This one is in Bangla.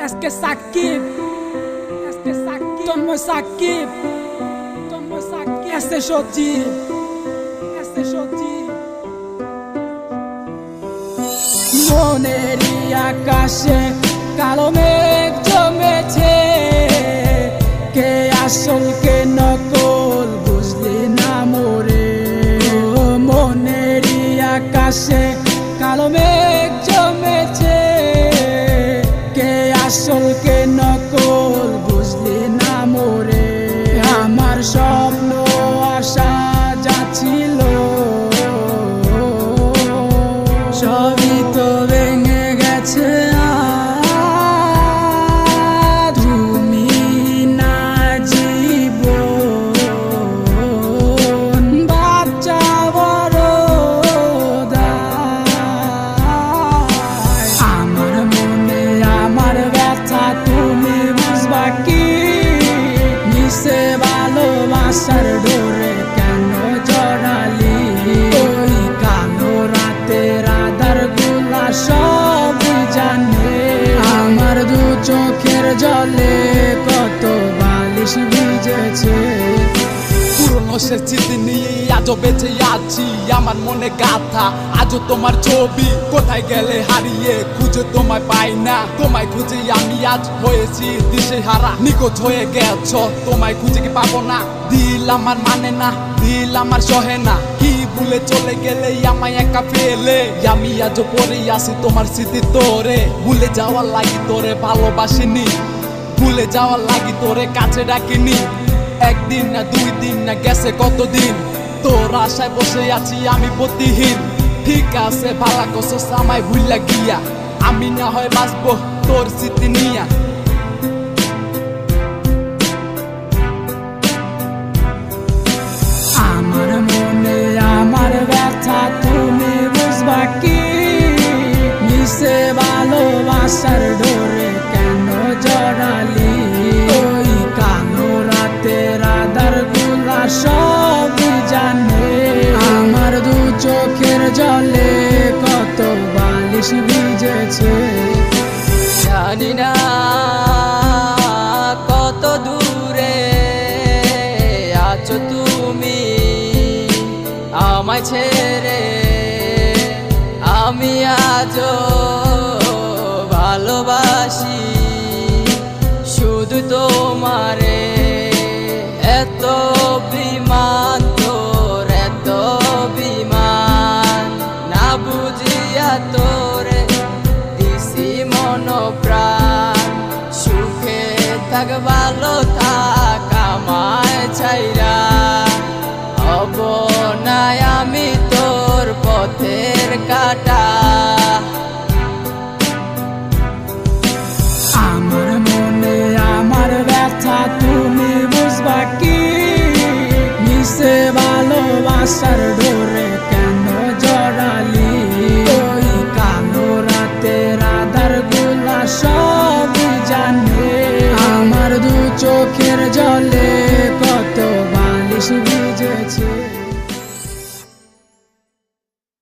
এসকে সাকিব, তন্ময় সাকিব, এসে সজীব, মনেরই আকাশে কালো মেঘ জমেছে, কে আসল কে নকল বুঝলি না মোরে। মনেরই আকাশে কালো মেঘ জমেছে, কে আসল কে নকল বুঝলি না মোরে। আমার স্বপ্ন আশা যাচ্ছিল সবই তো ভেঙে গেছে। তুমি না জীবন বাচ্চা বড় আমার মনে আমার ব্যথা তুমি বুঝবা কি? মিশে ভালোবাসার ডোরে কেন জড়ালি? ওই কালো রাতের আধার গুলা সব জানে। আমার দু চোখের জলে কত বালিশ ভিজেছে। পুরনো সে স্মৃতি নিয়ে আজও বেঁচে আছি, আমার মনে গাথা আজও তোমার ছবি। কোথায় গেলে হারিয়ে খুঁজে তোমায় পাই না, তোমায় খুঁজে আমি আজ হয়েছি দিশেহারা। নিখোঁজ হয়ে গেছ, তোমায় খুঁজে কি পাবো না? দিল আমার মানে না, দিল আমার সহে না। কি ভুলে চলে গেলে আমায় একা ফেলে? আমি আজও পরে আসি তোমার স্মৃতি তোরে। ভুলে যাওয়ার লাগি তোরে ভালোবাসিনি, ভুলে যাওয়ার লাগি তোরে কাছে ডাকিনি। একদিন না দুই দিন না গেছে কতদিন, তোর আশায় বসে আছি আমি প্রতিহীন। ঠিক আছে ভালা কসস আমায় ভুইলা গিয়া, আমি না হয় বাঁচবো তোর স্মৃতি নিয়া। আমার মনে আমার ব্যথা তুমি বুঝবা কি? মিশে ভালোবাসার ডোরে কেন জড়ালি? ওই কালো রাতের আধার গুলা সব জানে। আমার দু চোখের জলে কত বালিশ ভিজেছে। জানি না কত দূরে আছো তুমি আমায় ছেড়ে। আমি আজও ভালোবাসি শুধু তোমারে। এত বিমান তোর, এত বিমান না বুঝিয়া তোরে দিছি মন প্রাণ। সুখে থাক ভালো থাক আমায় ছাইরা, হব নাই আমি তোর পথের কাটা। আমার মনে আমার ব্যথা তুমি বুঝবা কি? মিশে ভালোবাসার